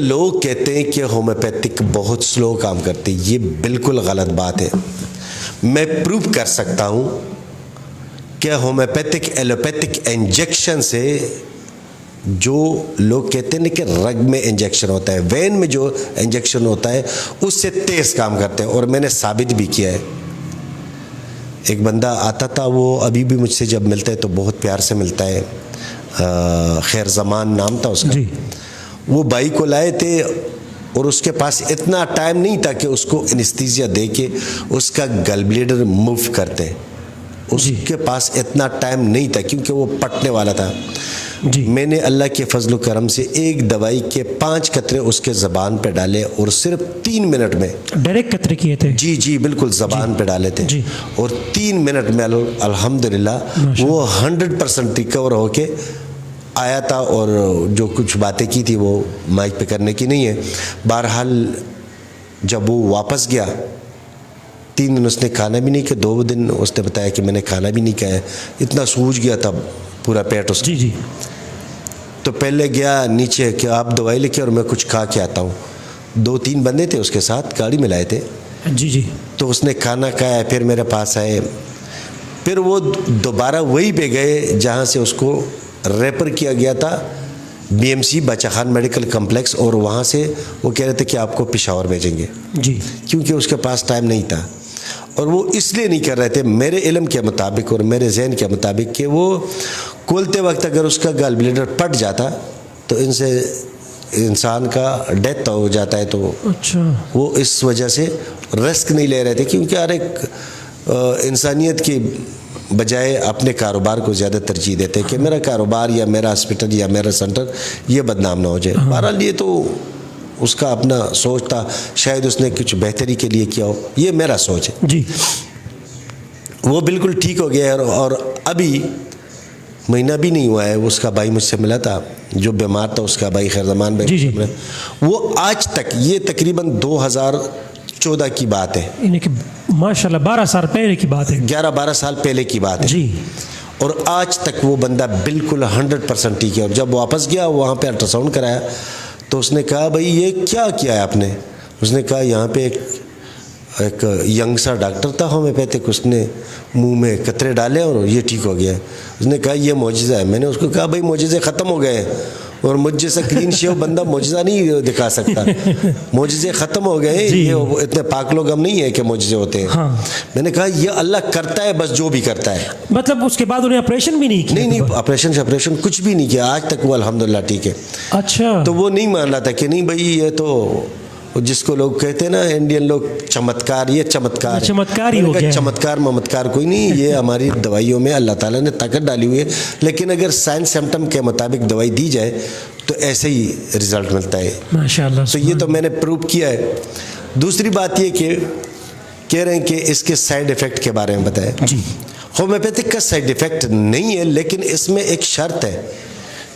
लोग कहते हैं कि होम्योपैथिक बहुत स्लो काम करती है, ये बिल्कुल गलत बात है। मैं प्रूव कर सकता हूँ कि होम्योपैथिक एलोपैथिक इंजेक्शन से जो लोग कहते हैं ना कि रग में इंजेक्शन होता है, वेन में जो इंजेक्शन होता है उससे तेज़ काम करते हैं, और मैंने साबित भी किया है। एक बंदा आता था, वो अभी भी मुझसे जब मिलता है तो बहुत प्यार से मिलता है, खैर ज़मान नाम था उसका जी। वो भाई को लाए थे और उसके पास इतना टाइम नहीं था कि उसको एनेस्थीसिया दे के उसका गल ब्लैडर मूव करते, उसके पास इतना टाइम नहीं था क्योंकि वो पटने वाला था जी। मैंने अल्लाह के फजल करम से एक दवाई के 5 कतरे उसके ज़बान पे डाले और सिर्फ 3 मिनट में डायरेक्ट कतरे किए थे जी जी बिल्कुल ज़बान पे डाले थे जी। और 3 मिनट में अल्हम्दुलिल्लाह वो 100% रिकवर होके आया था। और जो कुछ बातें की थी वो माइक पे करने की नहीं है। बहरहाल जब वो वापस गया 3 दिन उसने खाना भी नहीं खाया, 2 दिन उसने बताया कि मैंने खाना भी नहीं खाया, इतना सूज गया था पूरा पेट उसका जी जी। तो पहले गया नीचे कि आप दवाई लेके और मैं कुछ खा के आता हूँ। 2-3 बंदे थे उसके साथ, गाड़ी में लाए थे जी जी। तो उसने खाना खाया, फिर मेरे पास आए, फिर वो दोबारा वहीं पे गए जहाँ से उसको रेफर किया गया था, BMC बच्चा खान मेडिकल कम्प्लेक्स, और वहाँ से वो कह रहे थे कि आपको पेशावर भेजेंगे जी, क्योंकि उसके पास टाइम नहीं था। और वो इसलिए नहीं कर रहे थे मेरे इल्म के मुताबिक और मेरे जहन के मुताबिक कि वो खोलते वक्त अगर उसका गल ब्लैडर फट जाता तो इनसे इंसान का डेथ हो जाता है, तो अच्छा वो इस वजह से रिस्क नहीं ले रहे थे, क्योंकि हर एक इंसानियत की बजाय अपने कारोबार को ज़्यादा तरजीह देते हैं कि मेरा कारोबार या मेरा हॉस्पिटल या मेरा सेंटर ये बदनाम ना हो जाए। बहरहाल ये तो उसका अपना सोच था, शायद उसने कुछ बेहतरी के लिए किया हो, ये मेरा सोच है जी। वो बिल्कुल ठीक हो गया है और अभी महीना भी नहीं हुआ है उसका भाई मुझसे मिला था, जो बीमार था उसका भाई खैरजमान भाई जी। वो आज तक, ये तकरीबन 2014 की बात है, माशाल्लाह 12 साल पहले की बात है, 11-12 साल पहले की बात है जी। और आज तक वो बंदा बिल्कुल 100% ठीक है। और जब वापस गया वहाँ पे अल्ट्रासाउंड कराया तो उसने कहा भाई ये क्या किया है आपने? उसने कहा यहाँ पे एक यंग सा डॉक्टर था होम्योपैथिक, उसने मुंह में कतरे डाले और ये ठीक हो गया। उसने कहा ये मौजिज़ा है। मैंने उसको कहा भाई मौजिज़े ख़त्म हो गए हैं और मुझ जैसा क्लीन शेव बंदा मौजिज़ा नहीं दिखा सकता, मौजिज़े ख़त्म हो गए हैं, ये इतने पाक लोग हम नहीं है कि मौजिज़े होते हैं। हाँ। मैंने कहा ये अल्लाह करता है, बस जो भी करता है। मतलब उसके बाद उन्हें ऑपरेशन भी नहीं किया? नहीं, ऑपरेशन कुछ भी नहीं किया, आज तक वो अल्हम्दुलिल्लाह ठीक है। अच्छा। तो वो नहीं मान रहा था कि नहीं भाई ये तो जिसको लोग कहते हैं ना इंडियन लोग चमत्कार, ये चमत्कार ही हो गया। चमत्कार ममत्कार कोई नहीं, ये हमारी दवाइयों में अल्लाह ताला ने ताकत डाली हुई है, लेकिन अगर साइंस सिम्टम के मुताबिक दवाई दी जाए तो ऐसे ही रिजल्ट मिलता है माशाल्लाह। तो ये तो मैंने प्रूव किया है। दूसरी बात ये कि कह रहे हैं कि इसके साइड इफ़ेक्ट के बारे में बताएं जी। होम्योपैथिक का साइड इफ़ेक्ट नहीं है, लेकिन इसमें एक शर्त है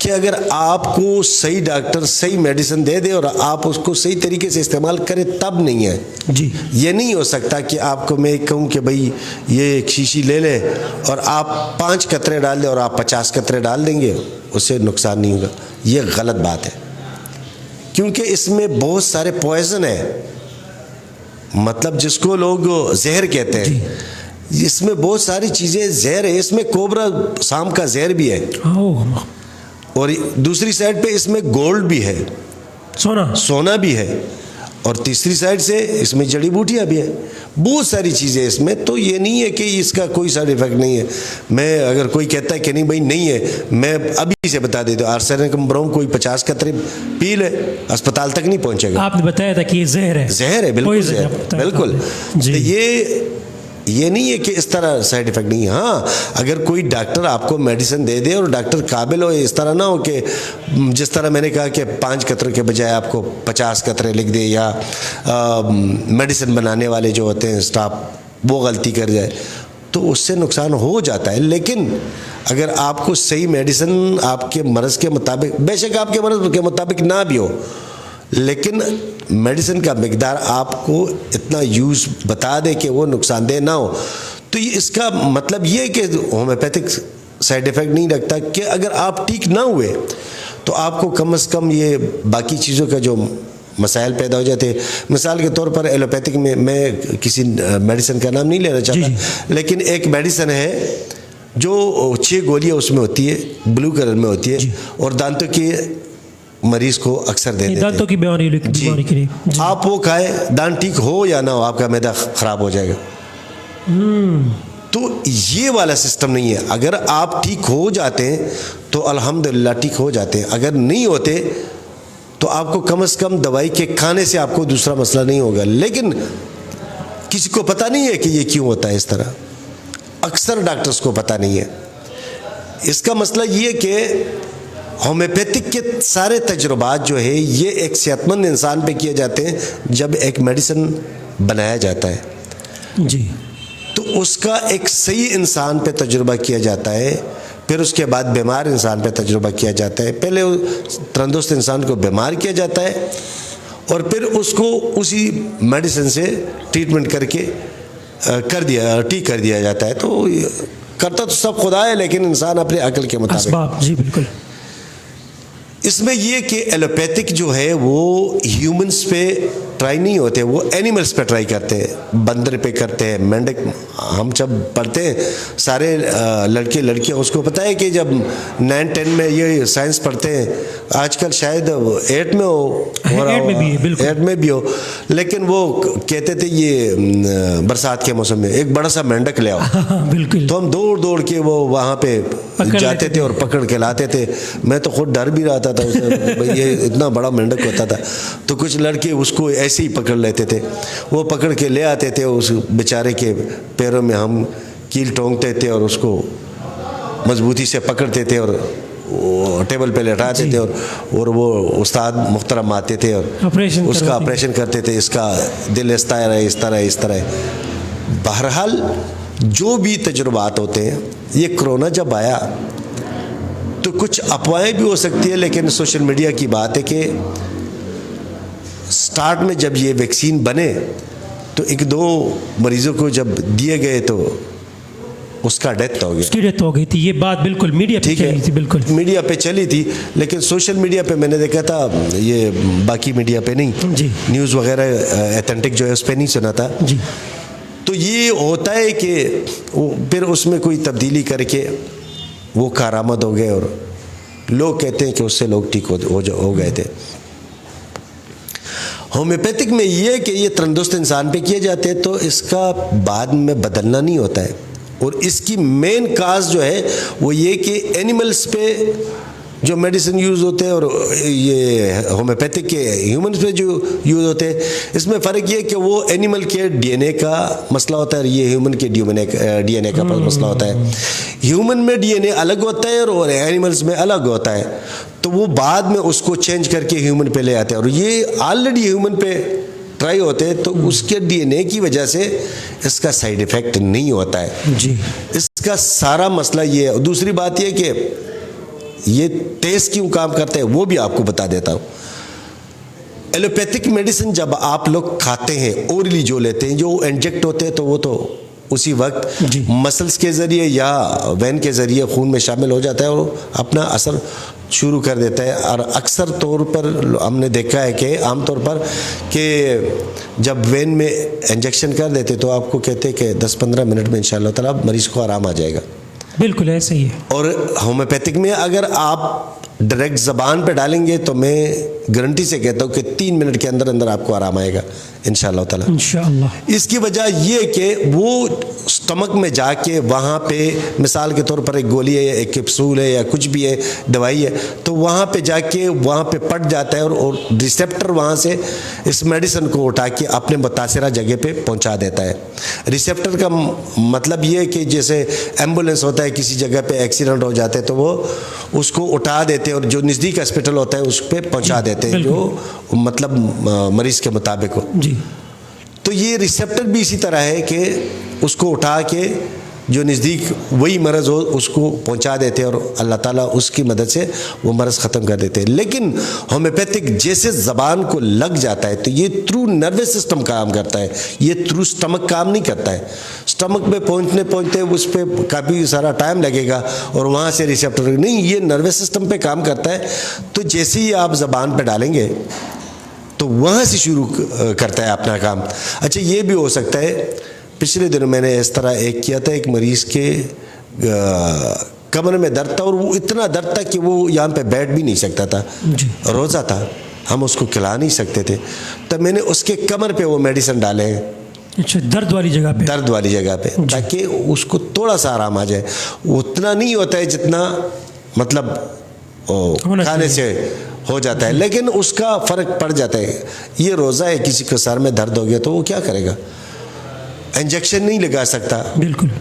कि अगर आपको सही डॉक्टर सही मेडिसिन दे दे और आप उसको सही तरीके से इस्तेमाल करें तब नहीं है जी। ये नहीं हो सकता कि आपको मैं कहूँ कि भाई ये एक शीशी ले ले और आप 5 कतरे डाल दें और आप 50 कतरे डाल देंगे, उससे नुकसान नहीं होगा, ये गलत बात है। क्योंकि इसमें बहुत सारे पॉइजन है, मतलब जिसको लोग जहर कहते हैं, इसमें बहुत सारी चीज़ें जहर है। इसमें कोबरा शाम का जहर भी है और दूसरी साइड पे इसमें गोल्ड भी है, सोना भी है, और तीसरी साइड से इसमें जड़ी बूटियाँ भी है, बहुत सारी चीज़ें इसमें। तो ये नहीं है कि इसका कोई साइड इफेक्ट नहीं है। मैं अगर कोई कहता है कि नहीं भाई नहीं है, मैं अभी से बता देता हूँ, आर्सेनिकम ब्रोम कोई 50 कतरे पी ले, अस्पताल तक नहीं पहुँचेगा। आपने बताया था कि ये जहर है, जहर है, बिल्कुल बिल्कुल। ये नहीं है कि इस तरह साइड इफ़ेक्ट नहीं है। हाँ, अगर कोई डॉक्टर आपको मेडिसिन दे दे और डॉक्टर काबिल हो, इस तरह ना हो कि जिस तरह मैंने कहा कि 5 कतरे के बजाय आपको 50 कतरे लिख दे, या मेडिसिन बनाने वाले जो होते हैं स्टाफ वो गलती कर जाए, तो उससे नुकसान हो जाता है। लेकिन अगर आपको सही मेडिसिन आपके मर्ज़ के मुताबिक, बेशक आपके मर्ज़ के मुताबिक ना भी हो, लेकिन मेडिसिन का मिकदार आपको इतना यूज़ बता दे कि वो नुकसानदेह ना हो, तो ये इसका मतलब ये है कि होम्योपैथिक साइड इफ़ेक्ट नहीं रखता कि अगर आप ठीक ना हुए तो आपको कम से कम ये बाकी चीज़ों का जो मसाइल पैदा हो जाते हैं। मिसाल के तौर पर एलोपैथिक में, मैं किसी मेडिसिन का नाम नहीं लेना चाहता, लेकिन एक मेडिसिन है जो 6 गोलियां उसमें होती है, ब्लू कलर में होती है, और दांतों के मरीज को अक्सर दे देते हैं, दांतों की बीमारी के लिए। आप वो खाए, दांत ठीक हो या ना हो, आपका मैदा खराब हो जाएगा। तो ये वाला सिस्टम नहीं है। अगर आप ठीक हो जाते हैं तो अल्हम्दुलिल्लाह ठीक हो जाते हैं, अगर नहीं होते तो आपको कम से कम दवाई के खाने से आपको दूसरा मसला नहीं होगा। लेकिन किसी को पता नहीं है कि ये क्यों होता है इस तरह, अक्सर डॉक्टर्स को पता नहीं है। इसका मसला ये कि होम्योपैथिक के सारे तजुर्बात जो है ये एक सेहतमंद इंसान पे किए जाते हैं जब एक मेडिसिन बनाया जाता है जी, तो उसका एक सही इंसान पे तजुर्बा किया जाता है, फिर उसके बाद बीमार इंसान पे तजुर्बा किया जाता है। पहले तंदुरुस्त इंसान को बीमार किया जाता है और फिर उसको उसी मेडिसिन से ट्रीटमेंट करके ठीक कर दिया जाता है। तो करता तो सब खुदा है, लेकिन इंसान अपने अक्ल के मुताबिक। जी बिल्कुल। इसमें ये कि एलोपैथिक जो है वो ह्यूमंस पे ट्राई नहीं होते, वो एनिमल्स पे ट्राई करते हैं, बंदर पे करते हैं, मेंढक। हम जब पढ़ते हैं सारे लड़के लड़कियां, उसको पता है कि जब 9-10 में ये साइंस पढ़ते हैं, आजकल शायद 8 में हो, 8 में भी हो, लेकिन वो कहते थे ये बरसात के मौसम में एक बड़ा सा मेंढक ले आओ। बिल्कुल। तो हम दौड़ दौड़ के वो वहाँ पे जाते थे और पकड़ के लाते थे। मैं तो खुद डर भी रहा था उससे, ये इतना बड़ा मेंढक होता था। तो कुछ लड़के उसको ऐसे ही पकड़ लेते थे, वो पकड़ के ले आते थे, उस बेचारे के पैरों में हम कील टोंकते थे और उसको मजबूती से पकड़ते थे और टेबल पे लेटाते थे, और वो उस्ताद मुख्तरम आते थे और उसका ऑपरेशन करते थे। इसका दिल इस तरह है, इस तरह है, इस तरह है। बहरहाल जो भी तजुर्बात होते हैं, ये कोरोना जब आया तो कुछ अफवाहें भी हो सकती है, लेकिन सोशल मीडिया की बात है कि स्टार्ट में जब ये वैक्सीन बने तो 1-2 मरीजों को जब दिए गए तो उसका डेथ हो गया, उसकी डेथ हो गई थी। ये बात बिल्कुल मीडिया पे चली थी, बिल्कुल मीडिया पे चली थी, लेकिन सोशल मीडिया पे मैंने देखा था, ये बाकी मीडिया पे नहीं जी, न्यूज़ वगैरह ऑथेंटिक जो है उस पर नहीं सुना था जी। तो ये होता है कि फिर उसमें कोई तब्दीली करके वो कारामद हो गए और लोग कहते हैं कि उससे लोग ठीक हो गए थे। होम्योपैथिक में ये कि ये तंदुरुस्त इंसान पे किए जाते हैं, तो इसका बाद में बदलना नहीं होता है। और इसकी मेन काज जो है वो ये कि एनिमल्स पे जो मेडिसिन यूज़ होते हैं और ये होम्योपैथिक के ह्यूमन्स पे जो यूज़ होते हैं, इसमें फ़र्क ये है कि वो एनिमल के डीएनए का मसला होता है और ये ह्यूमन के डीएनए का मसला होता है। ह्यूमन में डीएनए अलग होता है और एनिमल्स में अलग होता है, तो वो बाद में उसको चेंज करके ह्यूमन पे ले आते हैं, और ये ऑलरेडी ह्यूमन पे ट्राई होते हैं, तो उसके डीएनए की वजह से इसका साइड इफ़ेक्ट नहीं होता है जी। इसका सारा मसला ये है। दूसरी बात ये कि ये तेज क्यों काम करते हैं वो भी आपको बता देता हूँ। एलोपैथिक मेडिसिन जब आप लोग खाते हैं, ओरली जो लेते हैं, जो इंजेक्ट होते हैं, तो वो तो उसी वक्त मसल्स के ज़रिए या वैन के ज़रिए खून में शामिल हो जाता है और अपना असर शुरू कर देता है। और अक्सर तौर पर हमने देखा है कि आमतौर पर कि जब वेन में इंजेक्शन कर देते तो आपको कहते हैं कि 10-15 मिनट में इंशाअल्लाह ताला मरीज़ को आराम आ जाएगा। बिल्कुल ऐसे ही है। और होम्योपैथिक में अगर आप डायरेक्ट ज़बान पे डालेंगे तो मैं गारंटी से कहता हूँ कि 3 मिनट के अंदर अंदर आपको आराम आएगा इंशाअल्लाह ताला। इंशाअल्लाह। इसकी वजह ये कि वो स्टमक में जाके वहाँ पे मिसाल के तौर पर एक गोली है, एक कैप्सूल है या कुछ भी है, दवाई है, तो वहाँ पे जाके वहाँ पे पट जाता है और रिसेप्टर वहाँ से इस मेडिसिन को उठा के अपने मुतासिरा जगह पे पहुँचा देता है। रिसेप्टर का मतलब ये है कि जैसे एम्बुलेंस होता है, किसी जगह पे एक्सीडेंट हो जाते हैं तो वो उसको उठा देते हैं और जो नज़दीक हॉस्पिटल होता है उस पर पहुँचा देते हैं, जो मतलब मरीज़ के मुताबिक हो। जी। तो ये रिसेप्टर भी इसी तरह है कि उसको उठा के जो नज़दीक वही मरज़ हो उसको पहुंचा देते हैं और अल्लाह ताला उसकी मदद से वो मरज़ ख़त्म कर देते हैं। लेकिन होम्योपैथिक जैसे ज़बान को लग जाता है तो ये थ्रू नर्वस सिस्टम काम करता है, ये थ्रू स्टमक काम नहीं करता है। स्टमक में पहुंचते उस पर काफ़ी सारा टाइम लगेगा और वहाँ से रिसेप्टर नहीं, ये नर्वस सिस्टम पे काम करता है। तो जैसे ही आप ज़बान पे डालेंगे तो वहाँ से शुरू करता है अपना काम। अच्छा, ये भी हो सकता है, पिछले दिनों मैंने इस तरह एक किया था, एक मरीज़ के कमर में दर्द था और वो इतना दर्द था कि वो यहाँ पे बैठ भी नहीं सकता था, रोज़ा था, हम उसको खिला नहीं सकते थे। तब मैंने उसके कमर पे वो मेडिसिन डाले हैं। अच्छा, दर्द वाली जगह पे? दर्द वाली जगह पे, ताकि उसको थोड़ा सा आराम आ जाए। उतना नहीं होता है जितना मतलब खाने से हो जाता है, लेकिन उसका फ़र्क पड़ जाता है। ये रोज़ा है, किसी के सर में दर्द हो गया तो वो क्या करेगा, इंजेक्शन नहीं लगा सकता। बिल्कुल,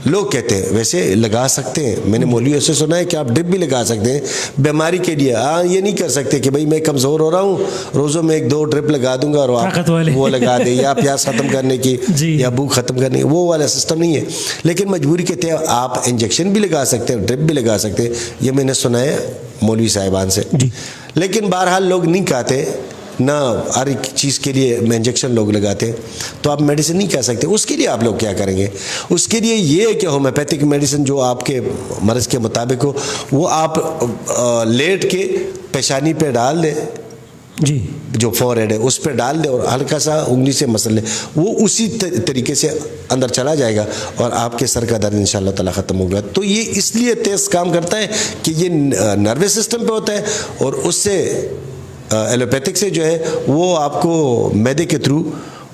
लोग कहते हैं वैसे लगा सकते हैं, मैंने मौलवी ऐसे सुना है कि आप ड्रिप भी लगा सकते हैं बीमारी के लिए। हाँ, ये नहीं कर सकते कि भाई मैं कमज़ोर हो रहा हूँ, रोज़ों में 1-2 ड्रिप लगा दूंगा और आप वो लगा दें, या प्यास ख़त्म करने की या भूख ख़त्म करने की, वो वाला सिस्टम नहीं है। लेकिन मजबूरी के तहत आप इंजेक्शन भी लगा सकते हैं, ड्रिप भी लगा सकते हैं, ये मैंने सुना है मौलवी साहिबान से। लेकिन बहरहाल लोग नहीं कहते ना, हर एक चीज़ के लिए इंजेक्शन लोग लगाते हैं, तो आप मेडिसिन नहीं कह सकते। उसके लिए आप लोग क्या करेंगे? उसके लिए ये है कि होम्योपैथिक मेडिसिन जो आपके मर्ज़ के मुताबिक हो, वो आप लेट के पेशानी पे डाल दें जी, जो फोरहेड है उस पर डाल दे और हल्का सा उंगली से मसल ले, वो उसी तरीके से अंदर चला जाएगा और आपके सर का दर्द इंशाअल्लाह ताला ख़त्म होगा। तो ये इसलिए तेज़ काम करता है कि ये नर्वस सिस्टम पे होता है और उससे एलोपैथिक से जो है वो आपको मैदे के थ्रू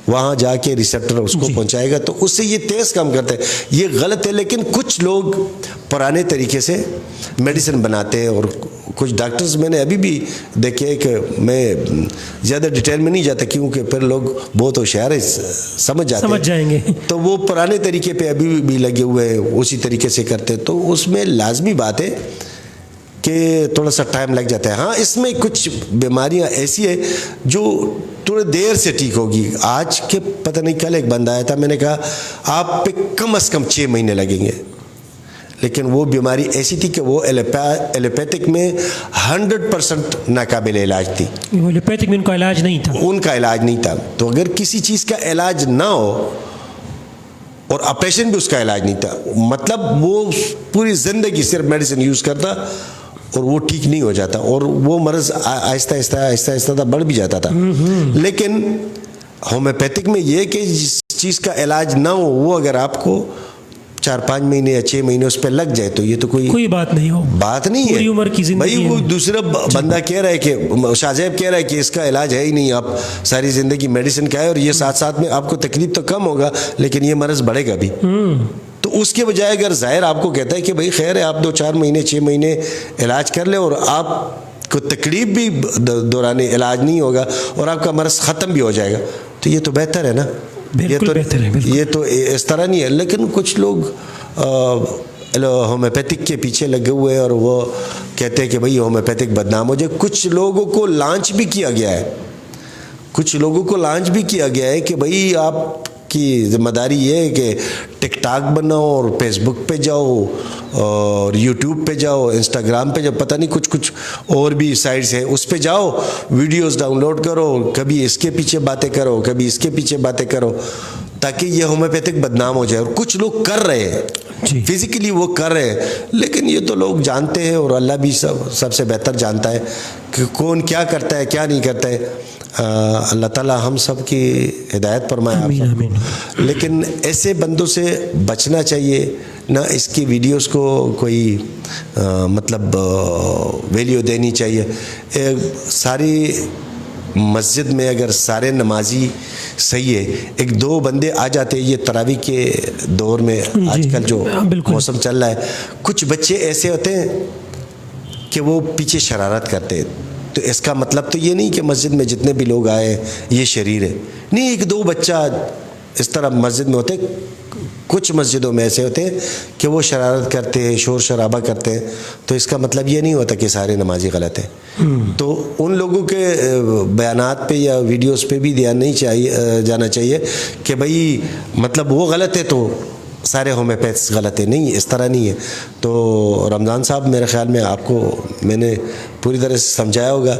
वहाँ जाके रिसेप्टर उसको पहुँचाएगा, तो उससे ये तेज़ काम करता है। ये गलत है, लेकिन कुछ लोग पुराने तरीके से मेडिसिन बनाते हैं और कुछ डॉक्टर्स मैंने अभी भी देखे कि मैं ज़्यादा डिटेल में नहीं जाता क्योंकि फिर लोग बहुत होशियार है, समझ जाएंगे, तो वो पुराने तरीके पे अभी भी लगे हुए हैं, उसी तरीके से करते हैं। तो उसमें लाजमी बात है कि थोड़ा सा टाइम लग जाता है। हाँ, इसमें कुछ बीमारियां ऐसी है जो थोड़ी देर से ठीक होगी। आज के पता नहीं कल एक बंदा आया था, मैंने कहा आप पे कम से कम 6 महीने लगेंगे, लेकिन वो बीमारी ऐसी थी कि वो एलोपैथिक में 100% नाकाबिल इलाज थी। एलोपैथिक में उनका इलाज नहीं था, उनका इलाज नहीं था। तो अगर किसी चीज़ का इलाज ना हो और ऑपरेशन भी उसका इलाज नहीं था, मतलब वो पूरी ज़िंदगी सिर्फ मेडिसिन यूज़ करता और वो ठीक नहीं हो जाता और वो मर्ज़ आहिस्ता आहिस्ता बढ़ भी जाता था। लेकिन होम्योपैथिक में ये कि जिस चीज़ का इलाज ना हो वो अगर आपको 4-5 महीने या 6 महीने उस पर लग जाए तो ये तो कोई बात नहीं हो, बात नहीं है। पूरी उम्र की जिंदगी भाई, वो दूसरा बंदा कह रहा है कि शाहजेब कह रहा है कि इसका इलाज है ही नहीं, आप सारी ज़िंदगी मेडिसिन का है और ये साथ में आपको तकलीफ तो कम होगा लेकिन ये मर्ज़ बढ़ेगा भी। तो उसके बजाय अगर ज़ाहिर आपको कहता है कि भाई खैर है, आप 2-4 महीने 6 महीने इलाज कर ले और आपको तकलीफ भी दौरान इलाज नहीं होगा और आपका मर्ज़ ख़त्म भी हो जाएगा, तो ये तो बेहतर है ना। ये तो इस तरह नहीं है। लेकिन कुछ लोग होम्योपैथिक के पीछे लगे हुए हैं और वो कहते हैं कि भाई होम्योपैथिक बदनाम हो जाए। कुछ लोगों को लॉन्च भी किया गया है, कि भाई आपकी जिम्मेदारी ये है कि टिकटॉक बनाओ और फेसबुक पे जाओ और यूट्यूब पे जाओ, इंस्टाग्राम पे जाओ, पता नहीं कुछ और भी साइट्स हैं, उस पे जाओ, वीडियोस डाउनलोड करो, कभी इसके पीछे बातें करो, कभी इसके पीछे बातें करो, ताकि ये होम्योपैथिक बदनाम हो जाए। और कुछ लोग कर रहे हैं, फिजिकली वो कर रहे हैं, लेकिन ये तो लोग जानते हैं और अल्लाह भी सबसे बेहतर जानता है कि कौन क्या करता है क्या नहीं करता है। अल्लाह ताला हम सब की हिदायत फरमाए। लेकिन ऐसे बंदों से बचना चाहिए ना, इसकी वीडियोस को कोई मतलब वैल्यू देनी चाहिए। सारी मस्जिद में अगर सारे नमाजी सही है, 1-2 बंदे आ जाते हैं, ये तरावी के दौर में आजकल जो मौसम चल रहा है, कुछ बच्चे ऐसे होते हैं कि वो पीछे शरारत करते हैं, तो इसका मतलब तो ये नहीं कि मस्जिद में जितने भी लोग आए ये शरीर है, नहीं, 1-2 बच्चा इस तरह मस्जिद में होते। कुछ मस्जिदों में ऐसे होते हैं कि वो शरारत करते हैं, शोर शराबा करते हैं, तो इसका मतलब ये नहीं होता कि सारे नमाजी गलत हैं। तो उन लोगों के बयानात पे या वीडियोस पे भी ध्यान नहीं जाना चाहिए कि भाई मतलब वो गलत है तो सारे होम्योपैथ्स गलत है, नहीं, इस तरह नहीं है। तो रमज़ान साहब, मेरे ख्याल में आपको मैंने पूरी तरह से समझाया होगा।